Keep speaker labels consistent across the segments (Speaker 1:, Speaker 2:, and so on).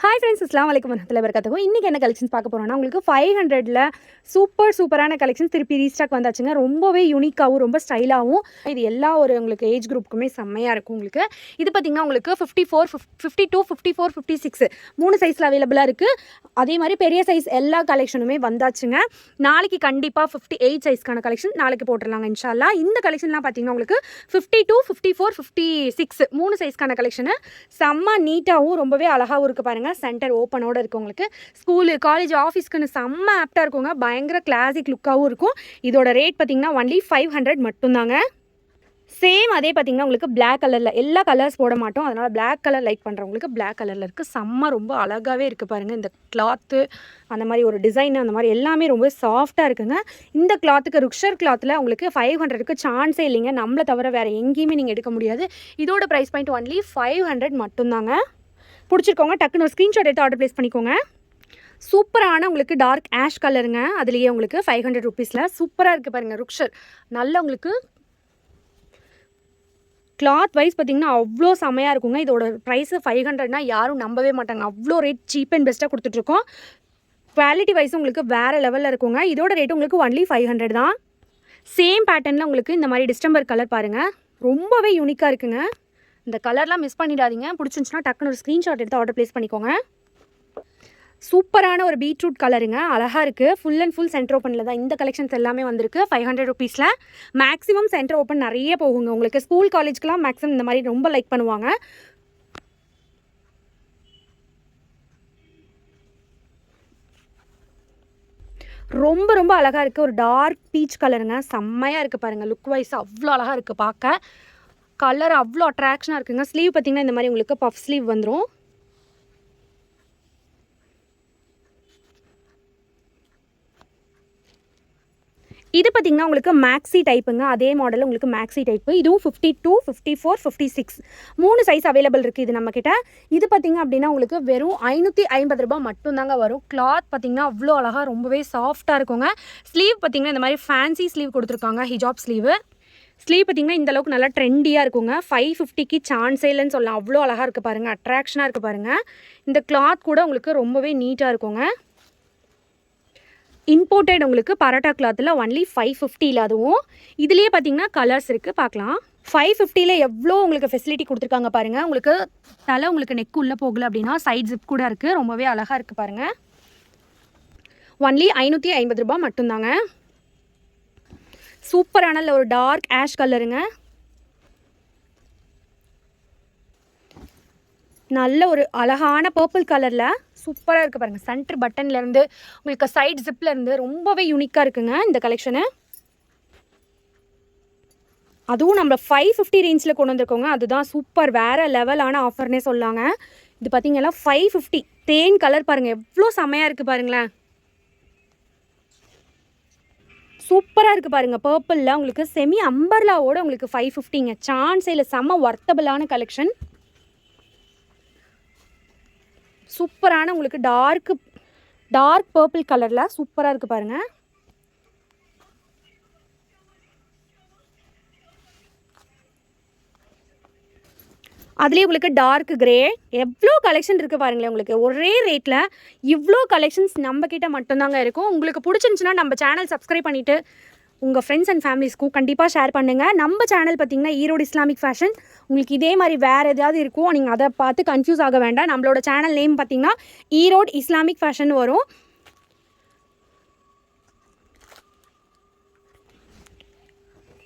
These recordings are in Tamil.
Speaker 1: ஹாய் ஃப்ரெண்ட்ஸ், அஸ்ஸலாமு அலைக்கும் வரஹ்மத்துல்லாஹி வபரகாத்துஹு. இன்றைக்கி என்ன கலெக்ஷன்ஸ் பார்க்க போகிறோம்னா, உங்களுக்கு 500ல் சூப்பரான கலெக்ஷன்ஸ் திருப்பி ரீஸ்டாக் வந்தாச்சுங்க. ரொம்பவே யூனிக்காகவும் ரொம்ப ஸ்டைலாகவும் இது எல்லா ஒரு உங்களுக்கு ஏஜ் குரூப்புக்குமே செம்மையாக இருக்கும். உங்களுக்கு இது பார்த்திங்கன்னா உங்களுக்கு 54, 52, 54, 56 3 சைஸில் அவைலபிளாக இருக்குது. அதே மாதிரி பெரிய சைஸ் எல்லா கலெக்ஷனுமே வந்தாச்சுங்க. நாளைக்கு கண்டிப்பாக 58 சைஸ்க்கான கலெக்ஷன் நாளைக்கு போட்டுடலாங்க இன்ஷா அல்லாஹ். இந்த கலெக்ஷன்லாம் பார்த்திங்கன்னா உங்களுக்கு 52, 54, 56 3 சைஸ்க்கான கலெக்ஷனு செம்ம நீட்டாகவும் ரொம்பவே அழகாகவும் இருக்குது பாருங்கள். சென்டர் ஓப்பனோடு இருக்குது. உங்களுக்கு ஸ்கூலு காலேஜ் ஆஃபீஸ்க்குன்னு செம்ம ஆப்டாக இருக்குங்க. பயங்கர கிளாசிக் லுக்காகவும் இருக்கும். இதோட ரேட் பார்த்திங்கன்னா ஒன்லி 500 மட்டும்தாங்க. சேம் அதே பார்த்திங்கன்னா உங்களுக்கு பிளாக் கலரில் எல்லா கலர்ஸ் போட மாட்டோம். அதனால் பிளாக் கலர் லைக் பண்ணுறவங்களுக்கு பிளாக் கலரில் இருக்குது. செம்ம ரொம்ப அழகாகவே இருக்குது பாருங்கள். இந்த கிளாத்து அந்த மாதிரி ஒரு டிசைன் அந்த மாதிரி எல்லாமே ரொம்ப சாஃப்டாக இருக்குங்க. இந்த கிளாத்துக்கு ருக்ஷர் கிளாத்தில் உங்களுக்கு 500க்கு சான்ஸே இல்லைங்க. நம்மளை தவிர வேறு எங்கேயுமே நீங்கள் எடுக்க முடியாது. இதோட ப்ரைஸ் பாயிண்ட் ஒன்லி 500 மட்டும்தாங்க. பிடிச்சிருக்கோங்க டக்குன்னு ஒரு ஸ்க்ரீன்ஷாட் எடுத்து ஆர்டர் ப்ளேஸ் பண்ணிக்கோங்க. சூப்பரான உங்களுக்கு டார்க் ஆஷ் கலருங்க. அதுலேயே உங்களுக்கு 500 ருபீஸில் சூப்பராக இருக்குது பாருங்கள். ருக்ஷர் நல்ல உங்களுக்கு கிளாத் வைஸ் பார்த்திங்கன்னா அவ்வளோ செமையாக இருக்குங்க. இதோட ப்ரைஸு 500னா யாரும் நம்பவே மாட்டாங்க. அவ்வளோ ரேட் சீப் அண்ட் பெஸ்ட்டாக கொடுத்துட்ருக்கோம். குவாலிட்டி வைஸ் உங்களுக்கு வேறு லெவலில் இருக்குங்க. இதோட ரேட் உங்களுக்கு ஒன்லி 500 தான். சேம் பேட்டர்னில் உங்களுக்கு இந்த மாதிரி டிஸ்டம்பர் கலர் பாருங்கள். ரொம்பவே யூனிக்காக இருக்குங்க. இந்த கலர்லாம் மிஸ் பண்ணிடாதீங்க. பிடிச்சிருந்துச்சுன்னா டக்குன்னு ஒரு ஸ்க்ரீன்ஷாட் எடுத்து ஆர்டர் ப்ளேஸ் பண்ணிக்கோங்க. சூப்பரான ஒரு பீட்ரூட் கலருங்க. அழகாக இருக்குது. ஃபுல் அண்ட் ஃபுல் சென்டர் ஓப்பனில் தான் இந்த கலெக்ஷன்ஸ் எல்லாமே வந்திருக்கு. 500 ருபீஸில் மேக்ஸிமம் சென்டர் ஓப்பன் நிறைய போகுங்க. உங்களுக்கு ஸ்கூல் காலேஜ்க்கெலாம் மேக்ஸிமம் இந்த மாதிரி ரொம்ப லைக் பண்ணுவாங்க. ரொம்ப அழகாக இருக்குது. ஒரு டார்க் பீச் கலருங்க. செம்மையாக இருக்குது பாருங்கள். லுக் வைஸ் அவ்வளோ அழகாக இருக்குது பார்க்க. கலர் அவ்வளோ அட்ராக்ஷனாக இருக்குங்க. ஸ்லீவ் பார்த்திங்கன்னா இந்த மாதிரி உங்களுக்கு பஃப் ஸ்லீவ் வந்துடும். இது பார்த்திங்கன்னா உங்களுக்கு மேக்ஸி டைப்புங்க. அதே மாடலில் உங்களுக்கு மேக்ஸி டைப்பு. இதுவும் 52, 54, 56 3 சைஸ் அவைலபிள் இருக்குது இது நம்மக்கிட்ட. இது பார்த்திங்க அப்படின்னா உங்களுக்கு வெறும் 550 ரூபா மட்டும்தாங்க வரும். கிளாத் பார்த்திங்கன்னா அவ்வளோ அழகாக ரொம்பவே சாஃப்டாக இருக்குங்க. ஸ்லீவ் பார்த்திங்கன்னா இந்த மாதிரி ஃபேன்சி ஸ்லீவ் கொடுத்துருக்காங்க. ஹிஜாப் ஸ்லீவு. ஸ்லீவ் பார்த்திங்கன்னா இந்தளவுக்கு நல்லா ட்ரெண்டியாக இருக்குங்க. 550க்கு சான்ஸே இல்லைன்னு சொல்லலாம். அவ்வளோ அழகாக இருக்குது பாருங்கள். அட்ராக்ஷனாக இருக்குது பாருங்கள். இந்த கிளாத் கூட உங்களுக்கு ரொம்பவே நீட்டாக இருக்குங்க. இம்போர்ட்டட் உங்களுக்கு பரோட்டா கிளாத்தில் ஒன்லி 550ல். அதுவும் இதுலேயே பார்த்திங்கன்னா கலர்ஸ் இருக்குது பார்க்கலாம். 550ல் எவ்வளோ உங்களுக்கு ஃபெசிலிட்டி கொடுத்துருக்காங்க பாருங்கள். உங்களுக்கு தலை உங்களுக்கு நெக் உள்ளே போகலை அப்படின்னா சைட் ஜிப் கூட இருக்குது. ரொம்பவே அழகாக இருக்குது பாருங்கள். ஒன்லி 550 ரூபா மட்டும்தாங்க. சூப்பரான ஒரு டார்க் ஆஷ் கலருங்க. நல்ல ஒரு அழகான பர்பிள் கலரில் சூப்பராக இருக்குது பாருங்கள். சென்டர் பட்டன்லேருந்து உங்களுக்கு சைட் ஜிப்லேருந்து ரொம்பவே யூனிக்காக இருக்குங்க இந்த கலெக்ஷனு. அதுவும் நம்ம 550 ரேஞ்சில் கொண்டு வந்திருக்கோங்க. அதுதான் சூப்பர் வேறு லெவலான ஆஃபர்னே சொல்லாங்க. இது பார்த்திங்கன்னா 550 தேன் கலர் பாருங்கள். எவ்வளோ செமையாக இருக்குது பாருங்களேன். சூப்பராக இருக்குது பாருங்கள். பர்பிளில் உங்களுக்கு செமி அம்பர்லாவோடு உங்களுக்கு 550ங்க. சான்ஸே இல்லை. செம்ம ஒர்த்தபிளான கலெக்ஷன். சூப்பரான உங்களுக்கு டார்க் பர்பிள் கலரில் சூப்பராக இருக்குது பாருங்கள். அதுலேயே உங்களுக்கு டார்க் கிரே எவ்வளோ கலெக்ஷன் இருக்குது பாருங்களேன். உங்களுக்கு ஒரே ரேட்டில் இவ்வளோ கலெக்ஷன்ஸ் நம்மக்கிட்ட மட்டும்தாங்க இருக்கும். உங்களுக்கு பிடிச்சிருந்துச்சுன்னா நம்ம சேனல் சப்ஸ்கிரைப் பண்ணிவிட்டு உங்கள் ஃப்ரெண்ட்ஸ் அண்ட் ஃபேமிலிஸ்க்கும் கண்டிப்பாக ஷேர் பண்ணுங்கள். நம்ம சேனல் பார்த்திங்கன்னா ஈரோடு இஸ்லாமிக் ஃபேஷன். உங்களுக்கு இதே மாதிரி வேறு எதாவது இருக்கும், நீங்கள் அதை பார்த்து கன்ஃபியூஸ் ஆக வேண்டாம். நம்மளோட சேனல் நேம் பார்த்திங்கன்னா ஈரோடு இஸ்லாமிக் ஃபேஷன் வரும்.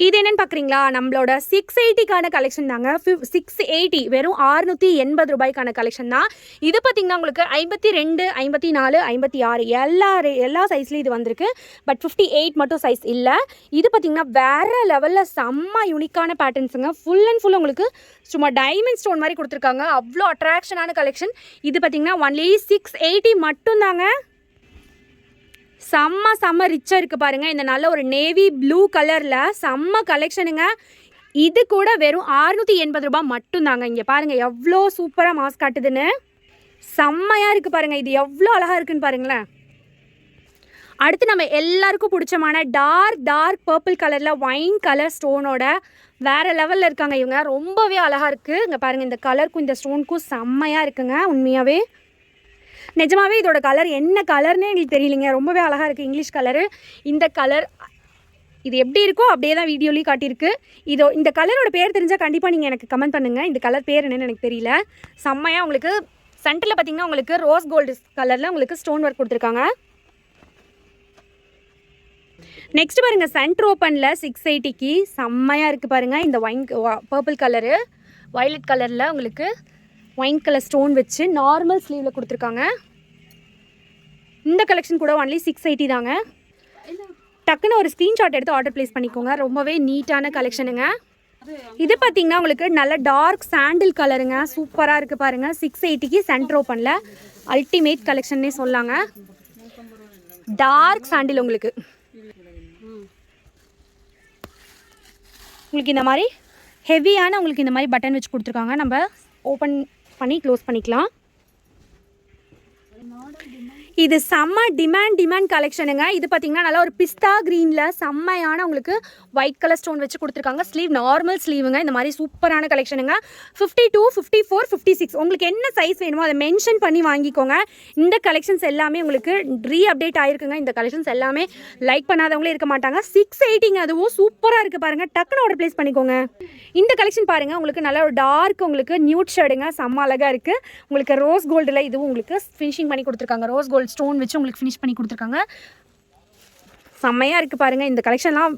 Speaker 1: இது என்னென்னு பார்க்குறீங்களா? நம்மளோட 680க்கான கலெக்ஷன் தாங்க. 680 வெறும் 680 ரூபாய்க்கான கலெக்ஷன் தான். இது பார்த்திங்கன்னா உங்களுக்கு 52, 54, 56 எல்லா சைஸ்லேயும் இது வந்திருக்கு. பட் 58 மட்டும் சைஸ் இல்லை. இது பார்த்திங்கன்னா வேறு லெவலில் செம்ம யூனிக்கான பேட்டர்ன்ஸுங்க. ஃபுல் அண்ட் ஃபுல் உங்களுக்கு சும்மா டைமண்ட் ஸ்டோன் மாதிரி கொடுத்துருக்காங்க. அவ்வளோ அட்ராக்ஷனான கலெக்ஷன். இது பார்த்திங்கன்னா ஒன்லி 680 மட்டும்தாங்க. செம்ம ரிச்சாக இருக்குது பாருங்கள். இந்த நல்ல ஒரு நேவி ப்ளூ கலரில் செம்ம கலெக்ஷனுங்க. இது கூட வெறும் 680 ரூபா மட்டும்தாங்க. இங்கே பாருங்கள் எவ்வளோ சூப்பராக மாஸ் காட்டுதுன்னு. செம்மையாக இருக்குது பாருங்கள். இது எவ்வளோ அழகாக இருக்குதுன்னு பாருங்களேன். அடுத்து நம்ம எல்லாருக்கும் பிடிச்சமான டார்க் பர்பிள் கலரில் ஒயின் கலர் ஸ்டோனோட வேறு லெவலில் இருக்காங்க இவங்க. ரொம்பவே அழகாக இருக்குது. இங்கே பாருங்கள் இந்த கலருக்கும் இந்த ஸ்டோனுக்கும் செம்மையாக இருக்குங்க உண்மையாகவே. நிஜமாவே இதோட கலர் என்ன கலர்னே எங்களுக்கு தெரியலைங்க. ரொம்பவே அழகாக இருக்குது இங்கிலீஷ் கலரு. இந்த கலர் இது எப்படி இருக்கோ அப்படியே தான் வீடியோலேயும் காட்டியிருக்கு. இந்த கலரோட பேர் தெரிஞ்சால் கண்டிப்பாக நீங்கள் எனக்கு கமெண்ட் பண்ணுங்கள். இந்த கலர் பேர் என்னன்னு எனக்கு தெரியல. செம்மையாக உங்களுக்கு சென்டரில் பார்த்திங்கன்னா உங்களுக்கு ரோஸ் கோல்டு கலரில் உங்களுக்கு ஸ்டோன் ஒர்க் கொடுத்துருக்காங்க. நெக்ஸ்ட் பாருங்கள், சென்டர் ஓப்பனில் 680க்கு செம்மையாக இருக்குது பாருங்கள். இந்த பர்பிள் கலரு வயலட் கலரில் உங்களுக்கு ஒயின் கலர் ஸ்டோன் வச்சு நார்மல் ஸ்லீவில் கொடுத்துருக்காங்க. இந்த கலெக்ஷன் கூட ஒன்லி 680 தாங்க. டக்குன்னு ஒரு ஸ்க்ரீன்ஷாட் எடுத்து ஆர்டர் ப்ளேஸ் பண்ணிக்கோங்க. ரொம்பவே நீட்டான கலெக்ஷனுங்க. இது பார்த்தீங்கன்னா உங்களுக்கு நல்ல டார்க் சாண்டில் கலருங்க. சூப்பராக இருக்குது பாருங்கள். 680க்கு சென்டர் ஓப்பனில் அல்டிமேட் கலெக்ஷன்னே சொல்லாங்க. டார்க் சாண்டில் உங்களுக்கு இந்த மாதிரி ஹெவியான உங்களுக்கு இந்த மாதிரி பட்டன் வச்சு கொடுத்துருக்காங்க. நம்ம ஓப்பன் பண்ணி க்ளோஸ் பண்ணிக்கலாம். இது செம்ம டிமாண்ட் கலெக்ஷனுங்க. இது பார்த்தீங்கன்னா நல்லா ஒரு பிஸ்தா க்ரீனில் செம்மையான உங்களுக்கு ஒயிட் கலர் ஸ்டோன் வச்சு கொடுத்துருக்காங்க. ஸ்லீவ் நார்மல் ஸ்லீவுங்க. இந்த மாதிரி சூப்பரான கலெக்ஷனுங்க. 52, 54, 56 உங்களுக்கு என்ன சைஸ் வேணுமோ அதை மென்ஷன் பண்ணி வாங்கிக்கோங்க. இந்த கலெக்ஷன்ஸ் எல்லாமே உங்களுக்கு அப்டேட் ஆகிருக்குங்க. இந்த கலெக்ஷன்ஸ் எல்லாமே லைக் பண்ணாதவங்களே இருக்க மாட்டாங்க. 680ங்க. அதுவும் சூப்பராக இருக்குது பாருங்கள். டக்குன்னு ஆர்டர் ப்ளேஸ் பண்ணிக்கோங்க. இந்த கலெக்ஷன் பாருங்கள், உங்களுக்கு நல்ல ஒரு டார்க் உங்களுக்கு நியூட் ஷேடுங்க. செம்ம அழகாக இருக்குது. உங்களுக்கு ரோஸ் கோல்டில் இதுவும் உங்களுக்கு ஃபினிஷிங் பண்ணி கொடுத்துருக்காங்க. ரோஸ் கோல்டு ஸ்டோன் வச்சு உங்களுக்கு ஃபினிஷ் பண்ணி கொடுத்துருக்காங்க. செம்மையாக இருக்குது பாருங்கள். இந்த கலெக்ஷன்லாம்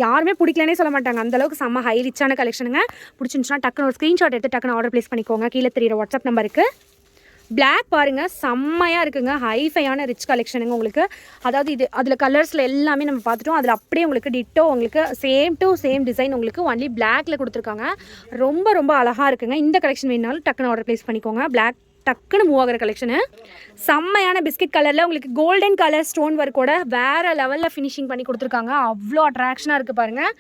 Speaker 1: யாருமே பிடிக்கலனே சொல்ல மாட்டாங்க. அந்தளவுக்கு செம்ம ஹை ரிச்சான கலெக்ஷனுங்க. பிடிச்சிருந்துச்சுன்னா டக்குன்னு ஒரு ஸ்க்ரீன்ஷாட் எடுத்து டக்குன்னு ஆர்டர் ப்ளேஸ் பண்ணிக்கோங்க. கீழே தெரியுற வாட்ஸ்அப் நம்பருக்கு. பிளாக் பாருங்கள், செம்மையாக இருக்குங்க. ஹைஃபையான ரிச் கலெக்ஷனுங்க உங்களுக்கு. அதாவது இது அதில் கலர்ஸில் எல்லாமே நம்ம பார்த்துட்டோம். அதில் அப்படியே உங்களுக்கு டிட்டோ உங்களுக்கு சேம் டு சேம் டிசைன் உங்களுக்கு ஒன்லி பிளாக்ல கொடுத்துருக்காங்க. ரொம்ப அழகாக இருக்குங்க. இந்த கலெக்ஷன் வேணுனாலும் டக்குன்னு ஆர்டர் ப்ளேஸ் பண்ணிக்கோங்க. பிளாக் டக்குன்னு மூவ் ஆகிற கலெக்ஷனு. செம்மையான பிஸ்கட் கலரில் உங்களுக்கு கோல்டன் கலர் ஸ்டோன் ஒர்க்கோட வேறு லெவலில் ஃபினிஷிங் பண்ணி கொடுத்துருக்காங்க. அவ்வளோ அட்ராக்ஷனாக இருக்குது பாருங்கள்.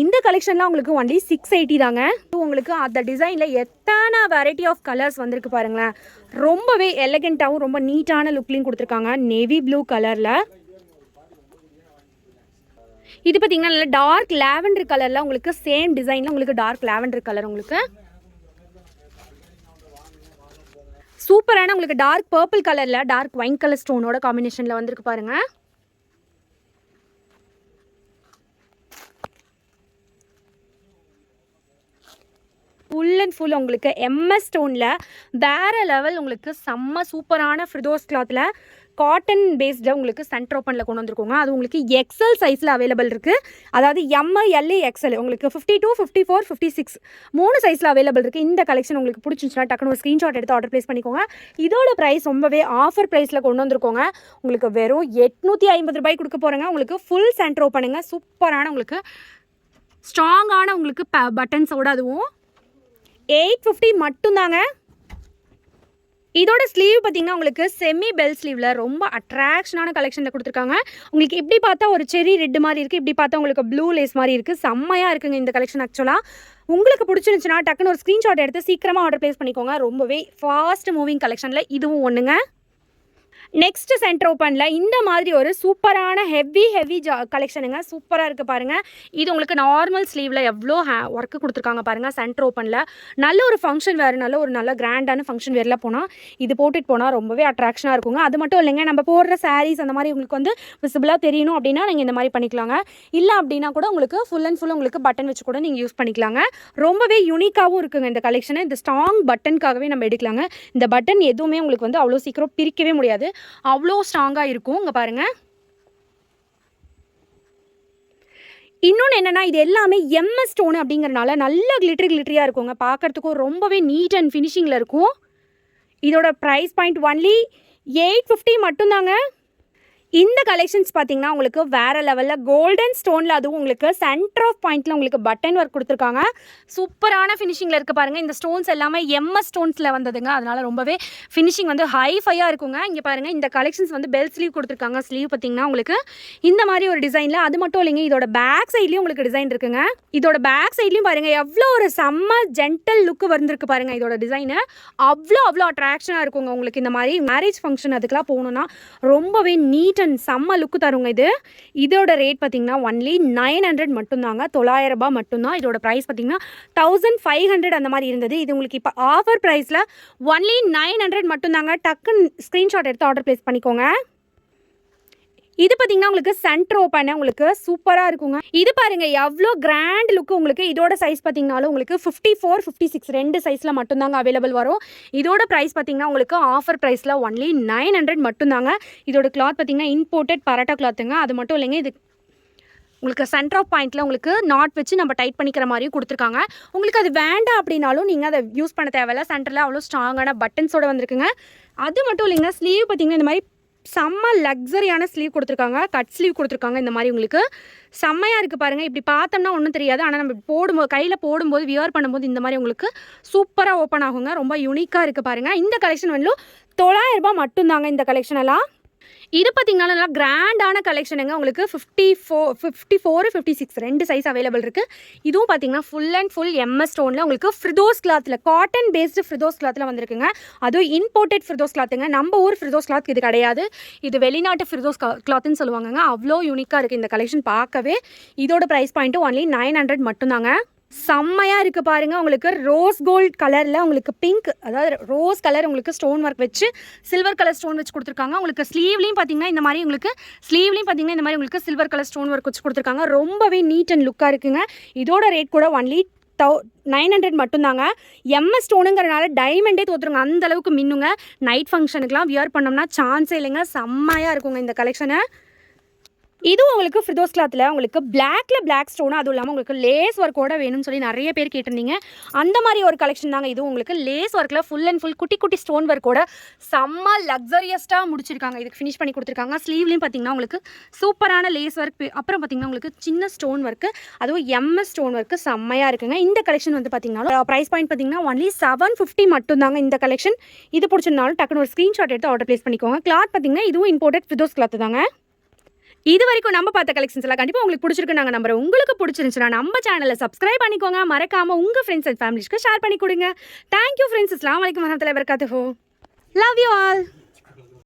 Speaker 1: இந்த கலெக்ஷன்லாம் உங்களுக்கு ஒன்லி 680 தாங்க. உங்களுக்கு அந்த டிசைனில் எத்தனை வெரைட்டி ஆஃப் கலர்ஸ் வந்திருக்கு பாருங்களேன். ரொம்பவே எலகெண்ட்டாகவும் ரொம்ப நீட்டான லுக்லையும் கொடுத்துருக்காங்க. நேவி ப்ளூ கலரில். இது பார்த்திங்கன்னா நல்லா டார்க் லாவெண்டர் கலரில் உங்களுக்கு சேம் டிசைனில் உங்களுக்கு டார்க் லாவெண்டர் கலர் உங்களுக்கு சூப்பரான உங்களுக்கு டார்க் பர்பிள் கலரில் டார்க் ஒயின் கலர் ஸ்டோனோட காம்பினேஷனில் வந்திருக்கு பாருங்கள். ஃபுல் அண்ட் ஃபுல் உங்களுக்கு எம்எஸ் ஸ்டோனில் வேறு லெவல் உங்களுக்கு செம்ம சூப்பரான ஃப்ரிதோஸ் கிளாத்தில் காட்டன் பேஸ்டில் உங்களுக்கு சென்டர் ஓப்பனில் கொண்டு வந்துருக்கோங்க. அது உங்களுக்கு எக்ஸல் சைஸில் அவைலபிள் இருக்குது. அதாவது எம்எல் எக்ஸல் உங்களுக்கு 52, 54, 56 3 சைஸில் அவைலபிள் இருக்குது. இந்த கலெக்ஷன் உங்களுக்கு பிடிச்சிருந்துச்சுன்னா டக்குனு ஒரு ஸ்க்ரீன்ஷாட் எடுத்து ஆர்டர் ப்ளேஸ் பண்ணிக்கோங்க. இதோட ப்ரைஸ் ரொம்பவே ஆஃபர் ப்ரைஸில் கொண்டு வந்திருக்கோங்க. உங்களுக்கு வெறும் 850 ரூபாய் கொடுக்க போகிறேங்க. உங்களுக்கு ஃபுல் சென்டர் ஓப்பனுங்க. சூப்பரான உங்களுக்கு ஸ்ட்ராங்கான உங்களுக்கு பட்டன்ஸோடு அதுவும் 850 மட்டும்தாங்க. இதோட ஸ்லீவ் பார்த்தீங்கன்னா உங்களுக்கு செமி பெல் ஸ்லீவில் ரொம்ப அட்ராக்ஷனான கலெக்ஷனில் கொடுத்துருக்காங்க. உங்களுக்கு இப்படி பார்த்தா ஒரு செரி ரெட் மாதிரி இருக்குது, இப்படி பார்த்தா உங்களுக்கு ப்ளூ லேஸ் மாதிரி இருக்குது. செம்மையாக இருக்குங்க இந்த கலெக்ஷன். ஆக்சுவலாக உங்களுக்கு பிடிச்சிருந்துச்சுன்னா டக்குன்னு ஒரு ஸ்க்ரீன்ஷாட் எடுத்து சீக்கிரமாக ஆர்டர் ப்ளேஸ் பண்ணிக்கோங்க. ரொம்பவே ஃபாஸ்ட் மூவிங் கலெக்ஷனில் இதுவும் ஒன்றுங்க. நெக்ஸ்ட் சென்டர் ஓப்பனில் இந்த மாதிரி ஒரு சூப்பரான ஹெவி கலெக்ஷனுங்க. சூப்பராக இருக்குது பாருங்கள். இது உங்களுக்கு நார்மல் ஸ்லீவில் எவ்வளோ ஒர்க்கு கொடுத்துருக்காங்க பாருங்கள். சென்டர் ஓப்பனில் நல்ல ஒரு ஃபங்க்ஷன் வேறு, நல்ல கிராண்டான ஃபங்க்ஷன் வேரில் போனால் இது போட்டுட்டு போனால் ரொம்பவே அட்ராக்ஷனாக இருக்குங்க. அது மட்டும் இல்லைங்க, நம்ம போடுற சாரீஸ் அந்த மாதிரி உங்களுக்கு வந்து விசிபிளாக தெரியணும் அப்படின்னா நீங்கள் இந்த மாதிரி பண்ணிக்கலாங்க. இல்லை அப்படின்னா கூட உங்களுக்கு ஃபுல் அண்ட் ஃபுல் உங்களுக்கு பட்டன் வச்சு கூட நீங்கள் யூஸ் பண்ணிக்கலாங்க. ரொம்பவே யூனிக்காகவும் இருக்குங்க இந்த கலெக்ஷனை. இந்த ஸ்ட்ராங் பட்டனுக்காகவே நம்ம எடுக்கலாங்க. இந்த பட்டன் எதுவுமே உங்களுக்கு வந்து அவ்வளோ சீக்கிரம் பிரிக்கவே முடியாது, அவ்வளோ ஸ்ட்ராங்காக இருக்கும். இங்கே பாருங்கள். இன்னொன்று என்னென்னா, இது எல்லாமே எம்எஸ் ஸ்டோனு அப்படிங்கிறனால நல்ல கிளிட்டரியாக இருக்குங்க. பார்க்குறதுக்கும் ரொம்பவே நீட் அண்ட் ஃபினிஷிங்கில் இருக்கும். இதோட ப்ரைஸ் பாயிண்ட் ஒன்லி 850 மட்டும்தாங்க. இந்த கலெக்ஷன்ஸ் பார்த்தீங்கன்னா உங்களுக்கு வேறு லெவலில் கோல்டன் ஸ்டோனில் அதுவும் உங்களுக்கு சென்டர் ஆஃப் பாயிண்டில் உங்களுக்கு பட்டன் ஒர்க் கொடுத்துருக்காங்க. சூப்பரான ஃபினிஷிங்கில் இருக்குது பாருங்கள். இந்த ஸ்டோன்ஸ் எல்லாமே எம்எஸ் ஸ்டோன்ஸில் வந்ததுங்க. அதனால் ரொம்பவே ஃபினிஷிங் வந்து ஹைஃபையாக இருக்குங்க. இங்கே பாருங்கள், இந்த கலெக்ஷன்ஸ் வந்து பெல் ஸ்லீவ் கொடுத்துருக்காங்க. ஸ்லீவ் பார்த்தீங்கன்னா உங்களுக்கு இந்த மாதிரி ஒரு டிசைனில். அது மட்டும் இல்லைங்க, இதோட பேக் சைட்லேயும் உங்களுக்கு டிசைன் இருக்குங்க. இதோட பேக் சைட்லேயும் பாருங்கள் எவ்வளோ ஒரு செம்ம ஜென்டல் லுக்கு வந்திருக்கு பாருங்கள். இதோட டிசைனு அவ்வளோ அட்ராக்ஷனாக இருக்குங்க. உங்களுக்கு இந்த மாதிரி மேரேஜ் ஃபங்க்ஷன் அதுக்கெலாம் போகணுன்னா ரொம்பவே நீட் கலெக்ஷன் செம்ம லுக்கு தருங்க இது. இதோட ரேட் பார்த்தீங்கன்னா ஒன்லி 900 மட்டும்தாங்க. 900 ரூபாய் மட்டும்தான். இதோட ப்ரைஸ் பார்த்தீங்கன்னா 1500 அந்த மாதிரி இருந்தது. இது உங்களுக்கு இப்போ ஆஃபர் ப்ரைஸில் ஒன்லி 900 மட்டும்தாங்க. டக்குன்னு ஸ்க்ரீன்ஷாட் எடுத்து ஆர்டர் ப்ளேஸ் பண்ணிக்கோங்க. இது பார்த்தீங்கன்னா உங்களுக்கு சென்டர் ஓப்பன் உங்களுக்கு சூப்பராக இருக்குங்க. இது பாருங்கள் எவ்வளோ கிராண்ட் லுக்கு உங்களுக்கு. இதோட சைஸ் பார்த்தீங்கன்னாலும் உங்களுக்கு 54, 56 2 சைஸில் மட்டும்தாங்க அவைலபிள் வரும். இதோட ப்ரைஸ் பார்த்தீங்கன்னா உங்களுக்கு ஆஃபர் ப்ரைஸில் ஒன்லி 900 மட்டும்தாங்க. இதோட கிளாத் பார்த்தீங்கன்னா இம்போர்ட்டட் பராட்டா கிளாத்துங்க. அது மட்டும் இல்லைங்க, இது உங்களுக்கு சென்டர் ஆஃப் பாயிண்ட்டில் உங்களுக்கு நாட் வச்சு நம்ம டைட் பண்ணிக்கிற மாதிரியும் கொடுத்துருக்காங்க. உங்களுக்கு அது வேண்டாம் அப்படின்னாலும் நீங்கள் அதை யூஸ் பண்ண தேவையில்ல. சென்டரில் அவ்வளோ ஸ்ட்ராங்கான பட்டன்ஸோடு வந்திருக்குங்க. அது மட்டும் இல்லைங்க, ஸ்லீவ் பார்த்தீங்கன்னா இந்த மாதிரி செம்ம லக்ஸரியான ஸ்லீவ் கொடுத்துருக்காங்க. கட் ஸ்லீவ் கொடுத்துருக்காங்க. இந்த மாதிரி உங்களுக்கு செம்மையாக இருக்குது பாருங்கள். இப்படி பார்த்தோம்னா ஒன்றும் தெரியாது, ஆனால் நம்ம போடும்போது கையில் போடும்போது வியர் பண்ணும்போது இந்த மாதிரி உங்களுக்கு சூப்பராக ஓப்பன் ஆகுங்க. ரொம்ப யூனிக்காக இருக்குது பாருங்கள். இந்த கலெக்ஷன் வந்து 900 ரூபாய் மட்டும்தாங்க. இந்த கலெக்ஷன் எல்லாம் இது பார்த்தீங்கன்னா நல்லா கிராண்டான கலெக்ஷனுங்க. உங்களுக்கு 54, 56 2 சைஸ் அவைலபிள் இருக்குது. இதுவும் பார்த்தீங்கன்னா ஃபுல் அண்ட் ஃபுல் எம்எஸ் ஸ்டோனில் உங்களுக்கு ஃப்ரிதோஸ் கிளாத்தில், காட்டன் பேஸ்டு ஃப்ரிதோஸ் கிளாத்தில் வந்திருக்குங்க. அதுவும் இம்போர்ட்டட் ஃப்ரிதோஸ் கிளாத்துங்க. நம்ம ஊர் ஃப்ரிதோஸ் கிளாத் இது கிடையாது. இது வெளிநாட்டு ஃப்ரிதோஸ் கிளாத்துன்னு சொல்லுவாங்கங்க. அவ்வளோ யூனிக்காக இருக்குது இந்த கலெக்ஷன் பார்க்கவே. இதோட ப்ரைஸ் பாயிண்ட்டு ஒன்லி 900 மட்டும்தாங்க. செம்மையாக இருக்குது பாருங்கள். உங்களுக்கு ரோஸ் கோல்ட் கலரில் உங்களுக்கு பிங்க், அதாவது ரோஸ் கலர் உங்களுக்கு ஸ்டோன் ஒர்க் வச்சு சில்வர் கலர் ஸ்டோன் வச்சு கொடுத்துருக்காங்க. உங்களுக்கு ஸ்லீவ்லேயும் பார்த்தீங்கன்னா இந்த மாதிரி உங்களுக்கு சில்வர் கலர் ஸ்டோன் ஒர்க் வச்சு கொடுத்துருக்காங்க. ரொம்பவே நீட் அண்ட் லுக்காக இருக்குங்க. இதோட ரேட் கூட ஒன்லி 900 மட்டும்தாங்க. எம்எஸ் ஸ்டோனுங்கிறனால டைமண்டே தோற்றுருங்க, அந்தளவுக்கு மின்னுங்க. நைட் ஃபங்க்ஷனுக்குலாம் வியர் பண்ணோம்னா சான்ஸே இல்லைங்க. செம்மையாக இருக்குங்க இந்த கலெக்ஷனை. இதுவும் உங்களுக்கு ஃப்ரிதோஸ் கிளாத்தில் உங்களுக்கு பிளாக் ஸ்டோனு, அதுவும் இல்லாமல் உங்களுக்கு லேஸ் ஒர்க்கோட வேணும்னு சொல்லி நிறைய பேர் கேட்டிருந்தீங்க. அந்த மாதிரி ஒரு கலெக்ஷன் தாங்க. இதுவும் உங்களுக்கு லேஸ் ஒர்க்கில் ஃபுல் அண்ட் ஃபுல் குட்டி குட்டி ஸ்டோன் ஒர்க்கோட செம்ம லக்ஸரியஸ்ட்டாக முடிச்சிருக்காங்க. இதுக்கு ஃபினிஷ் பண்ணி கொடுத்துருக்காங்க. ஸ்லீவ்லேயும் பார்த்தீங்கன்னா உங்களுக்கு சூப்பரான லேஸ் ஒர்க், அப்புறம் பார்த்தீங்கன்னா உங்களுக்கு சின்ன ஸ்டோன் ஒர்க்கு, அதுவும் எம்எஸ் ஸ்டோன் ஒர்க்கு செம்மையாக இருக்குங்க. இந்த கலெக்ஷன் வந்து பார்த்தீங்கன்னா ப்ரைஸ் பாயிண்ட் பார்த்தீங்கன்னா ஒன்லி 750 மட்டும்தாங்க இந்த கலெக்ஷன். இது பிடிச்சிருந்தாலும் டக்குன்னு ஒரு ஸ்க்ரீன்ஷாட் எடுத்து ஆர்டர் ப்ளேஸ் பண்ணிக்கோங்க. கிளாத் பார்த்தீங்கன்னா இதுவும் இம்போர்ட்டட் ஃப்ரிதோஸ் கிளாத் தாங்க. இது வரைக்கும் நம்ம பார்த்த கலெக்ஷன்ஸ் எல்லாம் கண்டிப்பாக உங்களுக்கு பிடிச்சிருக்கு நாங்கள் நம்புறோம். உங்களுக்கு பிடிச்சிருந்துச்சுன்னா நம்ம சேனலை சப்ஸ்கிரைப் பண்ணிக்கோங்க. மறக்காமல் உங்கள் ஃப்ரெண்ட்ஸ் அண்ட் ஃபேமிலிஸ்க்கு ஷேர் பண்ணி கொடுங்க. Thank you friends. அஸ்ஸலாமு அலைக்கும் வரஹ்மத்துல்லாஹி வபரகாத்துஹு. Love you all.